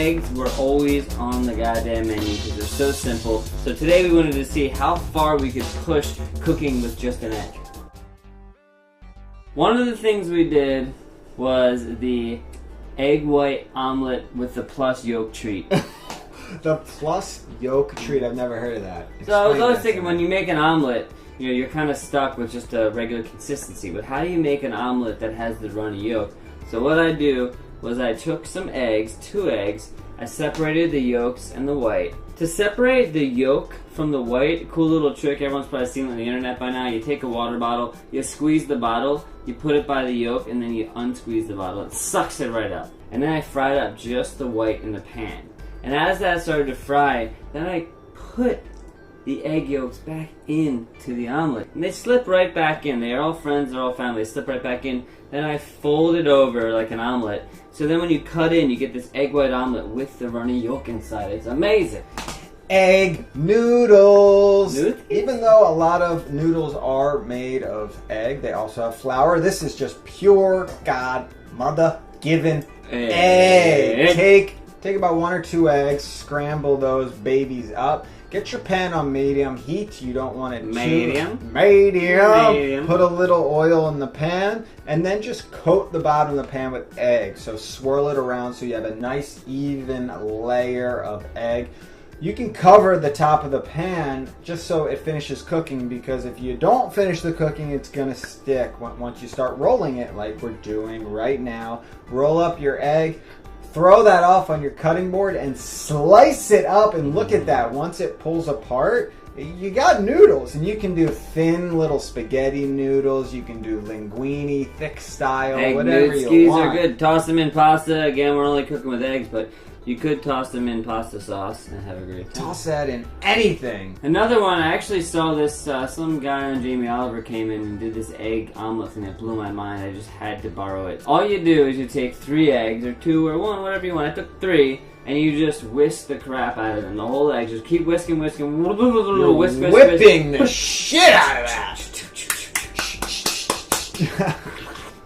eggs were always on the goddamn menu because they're so simple. So today we wanted to see how far we could push cooking with just an egg. One of the things we did was the egg white omelet with the plus yolk treat. The plus yolk treat, I've never heard of that. So I was thinking, when you make an omelet, you're kind of stuck with just a regular consistency. But how do you make an omelet that has the runny yolk? So what I do was I took some eggs, 2 eggs, I separated the yolks and the white. To separate the yolk from the white, cool little trick, everyone's probably seen it on the internet by now. You take a water bottle, you squeeze the bottle, you put it by the yolk, and then you unsqueeze the bottle. It sucks it right up. And then I fried up just the white in the pan. And as that started to fry, then I put the egg yolks back into the omelet. And they slip right back in. They're all friends, they're all family. They slip right back in. Then I fold it over like an omelet. So then when you cut in, you get this egg white omelet with the runny yolk inside. It's amazing. Egg noodles. Even though a lot of noodles are made of egg, they also have flour. This is just pure God mother given egg. Take about 1 or 2 eggs, scramble those babies up. Get your pan on medium heat. You don't want it medium. Put a little oil in the pan, and then just coat the bottom of the pan with egg. So swirl it around so you have a nice even layer of egg. You can cover the top of the pan just so it finishes cooking, because if you don't finish the cooking, it's gonna stick. Once you start rolling it, like we're doing right now, roll up your egg. Throw that off on your cutting board and slice it up, and look at that. Once it pulls apart, you got noodles, and you can do thin little spaghetti noodles. You can do linguine, thick style, egg whatever you want. Are good. Toss them in pasta. Again, we're only cooking with eggs, but you could toss them in pasta sauce and have a great time. Toss that in anything. Another one, I actually saw this, some guy on Jamie Oliver came in and did this egg omelet thing that blew my mind. I just had to borrow it. All you do is you take 3 eggs, or 2 or 1, whatever you want. I took 3, and you just whisk the crap out of them. The whole egg, just keep whisking. Whisk, whipping the shit out of that.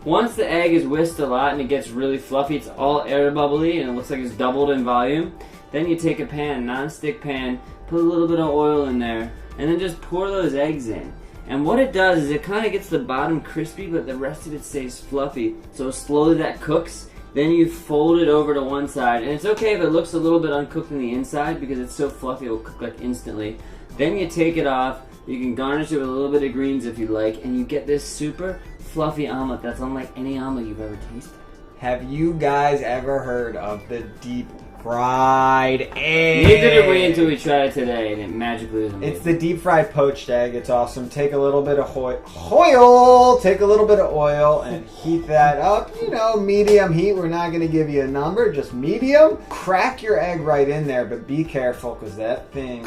Once the egg is whisked a lot and it gets really fluffy, it's all air bubbly and it looks like it's doubled in volume, then you take a pan, non-stick pan, put a little bit of oil in there, and then just pour those eggs in. And what it does is it kind of gets the bottom crispy, but the rest of it stays fluffy. So slowly that cooks. Then you fold it over to one side, and it's okay if it looks a little bit uncooked on the inside because it's so fluffy, it will cook like instantly. Then you take it off. You can garnish it with a little bit of greens if you like, and you get this super fluffy omelet that's unlike any omelet you've ever tasted. Have you guys ever heard of the deep fried egg? Neither did we until we tried it today, and it magically was amazing. It's the deep fried poached egg. It's awesome. Take a little bit of oil. Take a little bit of oil and heat that up. You know, medium heat. We're not going to give you a number, just medium. Crack your egg right in there, but be careful because that thing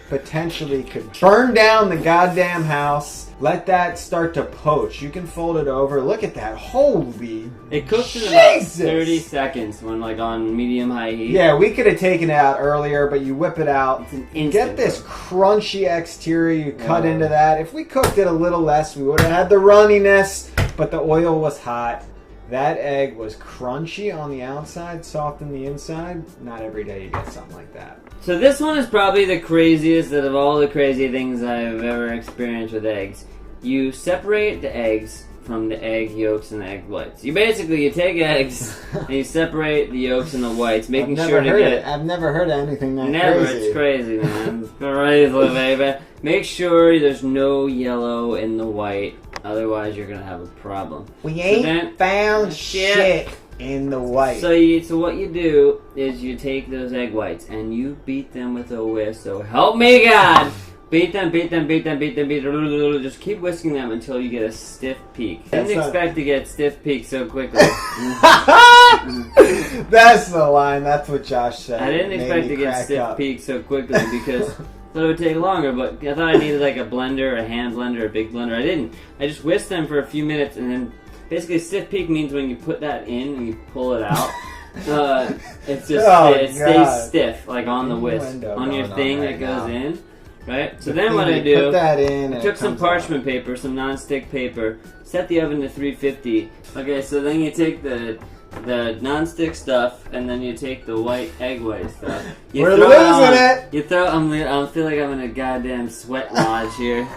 potentially could burn down the goddamn house. Let that start to poach. You can fold it over. Look at that. Holy It cooks in about 30 seconds when like on medium-high heat. Yeah, we could have taken it out earlier, but you whip it out. It's an instant Get this crunchy exterior. You cut into that. If we cooked it a little less, we would have had the runniness, but the oil was hot. That egg was crunchy on the outside, soft on the inside. Not every day you get something like that. So this one is probably the craziest out of all the crazy things I've ever experienced with eggs. You separate the eggs from the egg yolks and the egg whites. You take eggs and you separate the yolks and the whites, making sure to get... I've never heard of anything that crazy. It's crazy, man. It's crazy, baby. Make sure there's no yellow in the white, otherwise you're gonna have a problem. We ain't found shit in the white. So what you do is you take those egg whites and you beat them with a whisk. So help me God! Beat them. Just keep whisking them until you get a stiff peak. Didn't expect to get stiff peak so quickly. That's the line. That's what Josh said. I didn't expect to get stiff peak so quickly because I thought it would take longer, but I thought I needed like a blender, a hand blender, a big blender. I didn't. I just whisked them for a few minutes, and then basically stiff peak means when you put that in and you pull it out, it's just it stays stiff, like on the whisk, on your thing that goes in. Right? So then what I do, put that in, I took some parchment paper, some non-stick paper, set the oven to 350. Okay, so then you take the the non-stick stuff, and then you take the white egg white stuff. We're losing it. You throw. I feel like I'm in a goddamn sweat lodge here.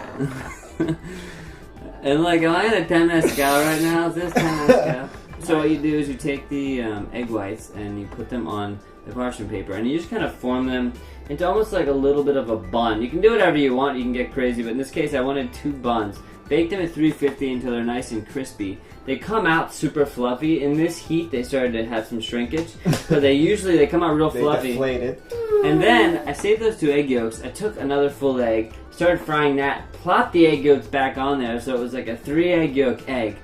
And like, am I in a 10 Mescal right now? Is this 10 Mescal? So what you do is you take the egg whites and you put them on the parchment paper, and you just kind of form them into almost like a little bit of a bun. You can do whatever you want. You can get crazy, but in this case, I wanted 2 buns. Bake them at 350 until they're nice and crispy. They come out super fluffy. In this heat, they started to have some shrinkage. So they come out real fluffy. Deflated. And then I saved those 2 egg yolks. I took another full egg, started frying that, plopped the egg yolks back on there, so it was like a 3 egg yolk egg.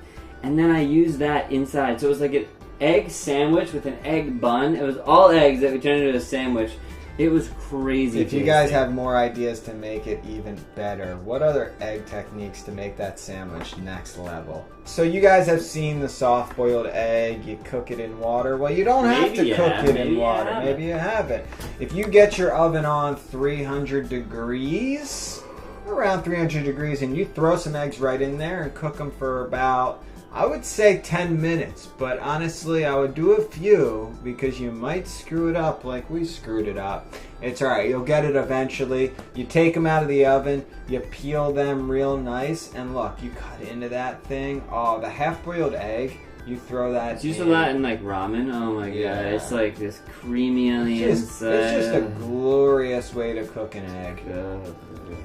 And then I used that inside. So it was like an egg sandwich with an egg bun. It was all eggs that we turned into a sandwich. It was crazy. If you guys have more ideas to make it even better, what other egg techniques to make that sandwich next level? So you guys have seen the soft boiled egg, you cook it in water. Well, you don't have to cook it in water. Maybe you haven't. If you get your oven on 300 degrees, around 300 degrees, and you throw some eggs right in there and cook them for about, I would say 10 minutes, but honestly I would do a few because you might screw it up like we screwed it up. It's alright, you'll get it eventually. You take them out of the oven, you peel them real nice, and look, you cut into that thing. Oh, the half-boiled egg, you throw that It's used a lot in like ramen. Oh my god, it's like this creamy on the inside. It's just a glorious way to cook an egg. Okay.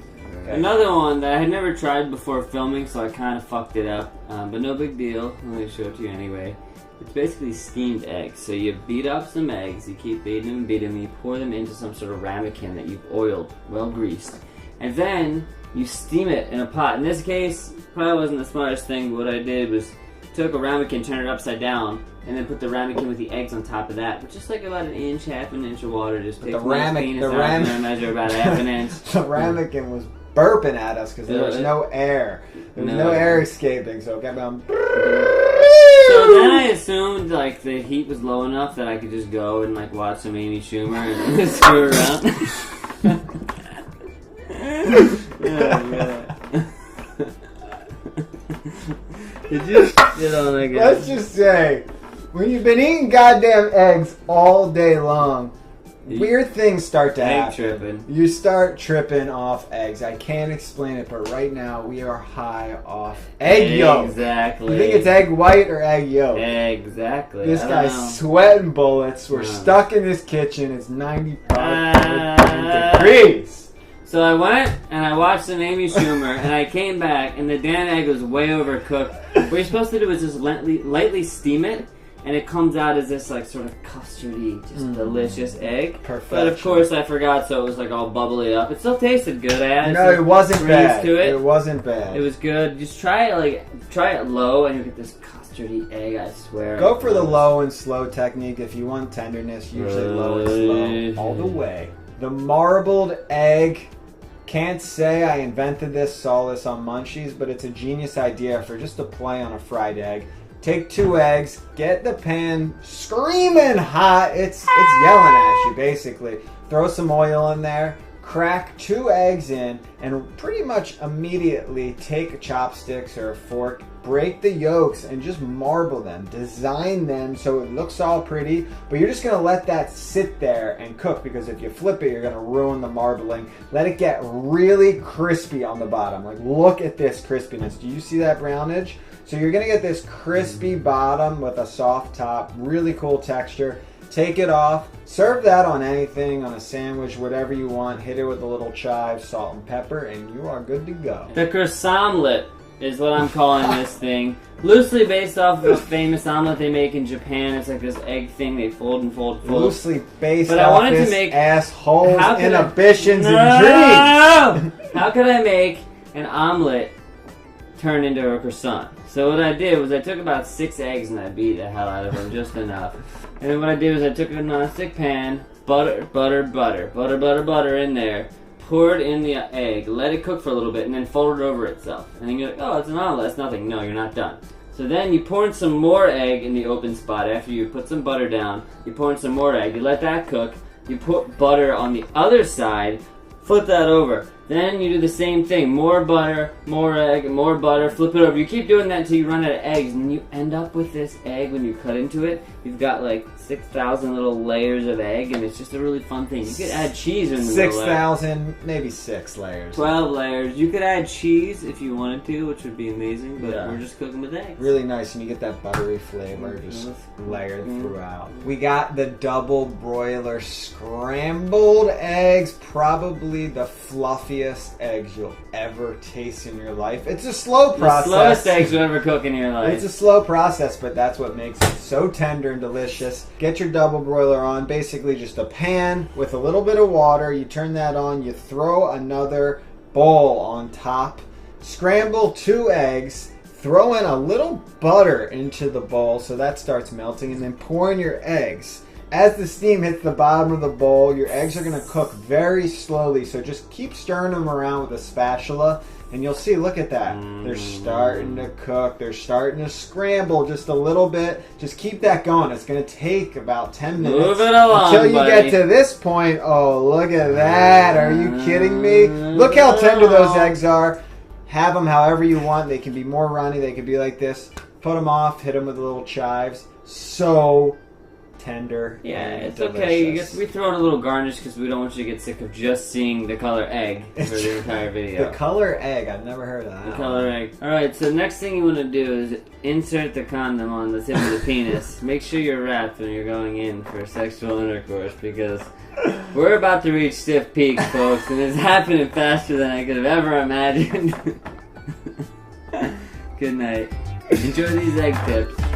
Another one that I had never tried before filming, so I kind of fucked it up, but no big deal. I'm going to show it to you anyway. It's basically steamed eggs. So you beat up some eggs, you keep beating them, you pour them into some sort of ramekin that you've oiled, well greased, and then you steam it in a pot. In this case, probably wasn't the smartest thing, but what I did was took a ramekin, turned it upside down, and then put the ramekin with the eggs on top of that, with just like about an inch, half an inch of water. Just take one penis out and measure about half an inch. The ramekin was burping at us because there was no air. There was no air escaping, so it kept on. So then I assumed like the heat was low enough that I could just go and like watch some Amy Schumer and screw around. Let's just say, when you've been eating goddamn eggs all day long, weird things start to happen. Tripping. You start tripping off eggs. I can't explain it, but right now we are high off egg yolk. Exactly. You think it's egg white or egg yolk? Exactly. This guy's sweating bullets. We're stuck in this kitchen. It's 95 degrees. So I went and I watched some Amy Schumer, and I came back, and the damn egg was way overcooked. What you're supposed to do is just lightly steam it, and it comes out as this like sort of custardy, just delicious egg. Perfect. But of course I forgot, so it was like all bubbly up. It still tasted good. It wasn't bad. It wasn't bad. It was good. Just try it low, and you get this custardy egg. I swear. Go for the low and slow technique if you want tenderness. Usually low and slow all the way. The marbled egg. Can't say I invented this, saw this on Munchies, but it's a genius idea for just a play on a fried egg. Take 2 eggs, get the pan screaming hot. It's yelling at you, basically. Throw some oil in there, crack 2 eggs in, and pretty much immediately take chopsticks or a fork, break the yolks, and just marble them. Design them so it looks all pretty, but you're just going to let that sit there and cook, because if you flip it, you're going to ruin the marbling. Let it get really crispy on the bottom. Like, look at this crispiness. Do you see that brownage? So you're going to get this crispy bottom with a soft top, really cool texture. Take it off, serve that on anything, on a sandwich, whatever you want. Hit it with a little chive, salt and pepper, and you are good to go. The croissantlet is what I'm calling this thing. Loosely based off of a famous omelet they make in Japan. It's like this egg thing they fold and fold and fold. Loosely based off this asshole's inhibitions and dreams. How could I make an omelet turn into a croissant? So what I did was I took about 6 eggs and I beat the hell out of them, just enough. And then what I did was I took a nonstick pan, butter in there, poured in the egg, let it cook for a little bit, and then fold it over itself. And then you're like, oh, it's an omelet, it's nothing. No, you're not done. So then you pour in some more egg in the open spot after you put some butter down. You pour in some more egg, you let that cook, you put butter on the other side, flip that over. Then you do the same thing. More butter, more egg, more butter. Flip it over. You keep doing that until you run out of eggs. And you end up with this egg when you cut into it. You've got like 6,000 little layers of egg. And it's just a really fun thing. You could add cheese in the middle. 6,000, maybe 6 layers. 12 layers. You could add cheese if you wanted to, which would be amazing. But we're just cooking with eggs. Really nice. And you get that buttery flavor just layered throughout. We got the double broiler scrambled eggs. Probably the fluffiest eggs you'll ever taste in your life. It's a slow process. The slowest eggs you'll ever cook in your life. It's a slow process, but that's what makes it so tender and delicious. Get your double broiler on. Basically just a pan with a little bit of water. You turn that on. You throw another bowl on top. Scramble 2 eggs. Throw in a little butter into the bowl so that starts melting, and then pour in your eggs. As the steam hits the bottom of the bowl, your eggs are going to cook very slowly, so just keep stirring them around with a spatula, and you'll see, look at that. They're starting to cook. They're starting to scramble just a little bit. Just keep that going. It's going to take about 10 minutes. Move it along, until you buddy. get to this point. Oh, look at that. Are you kidding me? Look how tender those eggs are. Have them however you want. They can be more runny. They can be like this. Put them off. Hit them with little chives. So tender. Yeah, it's delicious. okay. We throw in a little garnish because we don't want you to get sick of just seeing the color egg for the entire video. The color egg. I've never heard of that. The color egg. Alright, so the next thing you want to do is insert the condom on the tip of the penis. Make sure you're wrapped when you're going in for sexual intercourse because we're about to reach stiff peaks, folks, and it's happening faster than I could have ever imagined. Good night. Enjoy these egg tips.